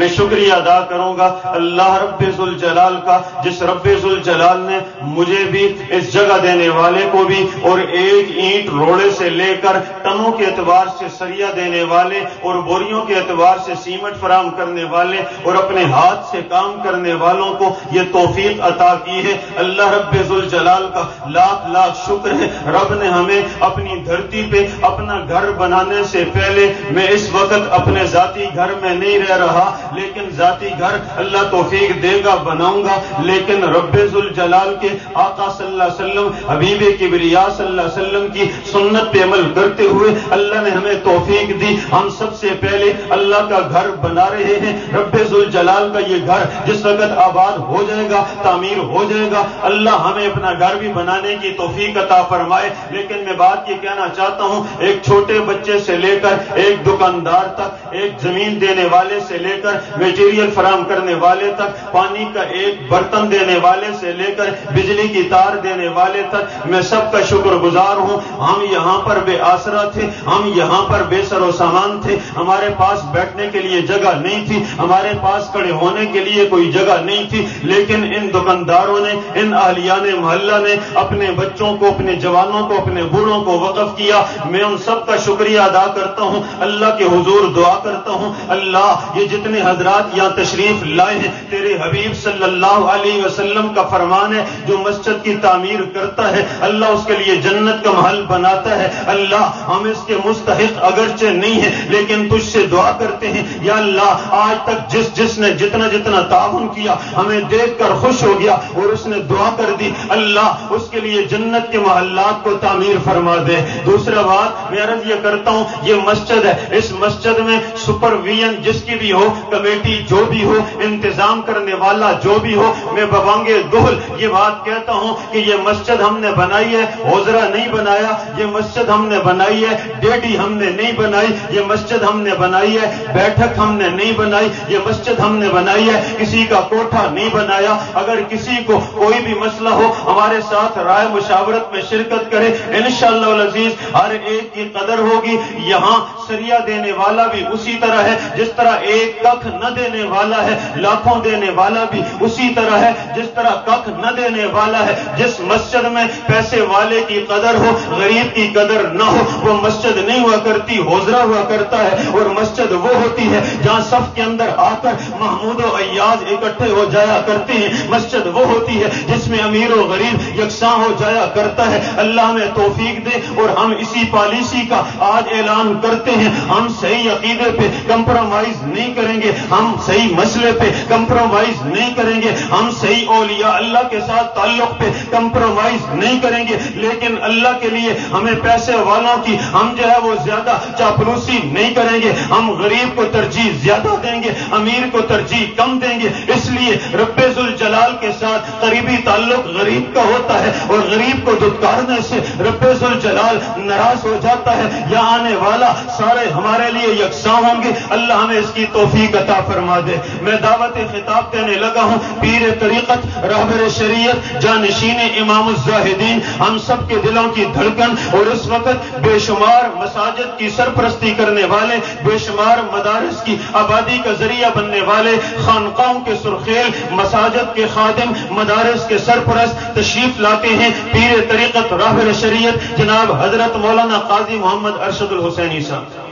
میں شکریہ ادا کروں گا اللہ رب ذوالجلال کا، جس رب ذوالجلال نے مجھے بھی، اس جگہ دینے والے کو بھی، اور ایک اینٹ روڑے سے لے کر ٹنوں کے اعتبار سے سریا دینے والے اور بوریوں کے اعتبار سے سیمنٹ فراہم کرنے والے اور اپنے ہاتھ سے کام کرنے والوں کو یہ توفیق عطا کی ہے۔ اللہ رب ذوالجلال کا لاکھ لاکھ شکر ہے۔ رب نے ہمیں اپنی دھرتی پہ اپنا گھر بنانے سے پہلے، میں اس وقت اپنے ذاتی گھر میں نہیں رہ رہا، لیکن ذاتی گھر اللہ توفیق دے گا بناؤں گا، لیکن رب ذوالجلال کے آقا صلی اللہ علیہ وسلم، حبیب کبریا صلی اللہ علیہ وسلم کی سنت پہ عمل کرتے ہوئے اللہ نے ہمیں توفیق دی۔ ہم سب سے پہلے اللہ کا گھر بنا رہے ہیں۔ رب ذوالجلال کا یہ گھر جس وقت آباد ہو جائے گا، تعمیر ہو جائے گا، اللہ ہمیں اپنا گھر بھی بنانے کی توفیق عطا فرمائے۔ لیکن میں بات یہ کہنا چاہتا ہوں، ایک چھوٹے بچے سے لے کر ایک دکاندار تک، ایک زمین دینے والے سے لے کر میٹیریل فراہم کرنے والے تک، پانی کا ایک برتن دینے والے سے لے کر بجلی کی تار دینے والے تک، میں سب کا شکر گزار ہوں۔ ہم یہاں پر بے آسرا تھے، ہم یہاں پر بے سر و سامان تھے، ہمارے پاس بیٹھنے کے لیے جگہ نہیں تھی، ہمارے پاس کھڑے ہونے کے لیے کوئی جگہ نہیں تھی، لیکن ان دکانداروں نے، ان اہلیان محلہ نے اپنے بچوں کو، اپنے جوانوں کو، اپنے بوڑھوں کو وقف کیا۔ میں ان سب کا شکریہ ادا کرتا ہوں، اللہ کے حضور دعا کرتا ہوں، اللہ یہ جتنے حضرات یہاں تشریف لائے ہیں، تیرے حبیب صلی اللہ علیہ وسلم کا فرمان ہے، جو مسجد کی تعمیر کرتا ہے اللہ اس کے لیے جنت کا محل بناتا ہے۔ اللہ ہم اس کے مستحق اگرچہ نہیں ہیں، لیکن تجھ سے دعا کرتے ہیں یا اللہ، آج تک جس نے جتنا تعاون کیا ہمیں دیکھ کر خوش ہو گیا اور اس نے دعا کر دی، اللہ اس کے لیے جنت کے محلات کو تعمیر فرما دے۔ دوسرا بات میں عرض یہ کرتا ہوں، یہ مسجد ہے، اس مسجد میں سپرویژن جس کی بھی ہو، کمیٹی جو بھی ہو، انتظام کرنے والا جو بھی ہو، میں ببانگے دہل یہ بات کہتا ہوں کہ یہ مسجد ہم نے بنائی ہے، حضرہ نہیں بنایا، یہ مسجد ہم نے بنائی ہے، ڈیڈی ہم نے نہیں بنائی، یہ مسجد ہم نے بنائی ہے، بیٹھک ہم نے نہیں بنائی، یہ مسجد ہم نے بنائی ہے، کسی کا کوٹھا نہیں بنایا۔ اگر کسی کو کوئی بھی مسئلہ ہو ہمارے ساتھ رائے مشاورت میں شرکت کرے، انشاءاللہ العزیز ہر ایک کی قدر ہوگی۔ یہاں سریا دینے والا بھی اسی طرح ہے، جس طرح ایک ککھ نہ دینے والا ہے لاکھوں دینے والا بھی اسی طرح ہے، جس طرح ککھ نہ دینے والا ہے۔ جس مسجد میں پیسے والے کی قدر ہو، غریب کی قدر نہ ہو، وہ مسجد نہیں ہوا کرتی، حضرہ ہوا کرتا ہے۔ اور مسجد وہ ہوتی ہے جہاں صف کے اندر آ کر محمود و ایاز اکٹھے ہو جایا کرتے ہیں، مسجد وہ ہوتی ہے جس میں امیر و غریب یکساں ہو جایا کرتا ہے۔ اللہ ہمیں توفیق دے، اور ہم اسی پالیسی کا آج اعلان کرتے ہیں، ہم صحیح عقیدے پہ کمپرومائز نہیں کریں گے، ہم صحیح مسئلے پہ کمپرومائز نہیں کریں گے، ہم صحیح اولیاء اللہ کے ساتھ تعلق پہ کمپرومائز نہیں کریں گے، لیکن اللہ کے لیے ہمیں پیسے والوں کی ہم جو ہے وہ زیادہ چاپلوسی نہیں کریں گے، ہم غریب کو ترجیح زیادہ دیں گے، امیر کو ترجیح کم دیں گے۔ اس لیے رب ذوالجلال کے ساتھ قریبی تعلق غریب کا ہوتا ہے، اور غریب کو دھتکارنے سے رب ذوالجلال ناراض ہو جاتا ہے۔ یہاں آنے والا سارے ہمارے لیے یکساں ہوں گے، اللہ ہمیں اس کی توفیق عطا فرما دے۔ میں دعوت خطاب دینے لگا ہوں، پیر طریقت، رہبر شریعت، جانشین امام الزاہدین، ہم سب کے دلوں کی دھڑکن، اور اس وقت بے شمار مساجد کی سرپرستی کرنے والے، بے شمار مدارس کی آبادی کا ذریعہ بننے والے، خانقاہوں کے سرخیل، مساجد کے خادم، مدارس کے سرپرست تشریف لاتے ہیں۔ پیر طریقت، رہبر شریعت جناب حضرت مولانا قاضی محمد ارشد الحسینی صاحب۔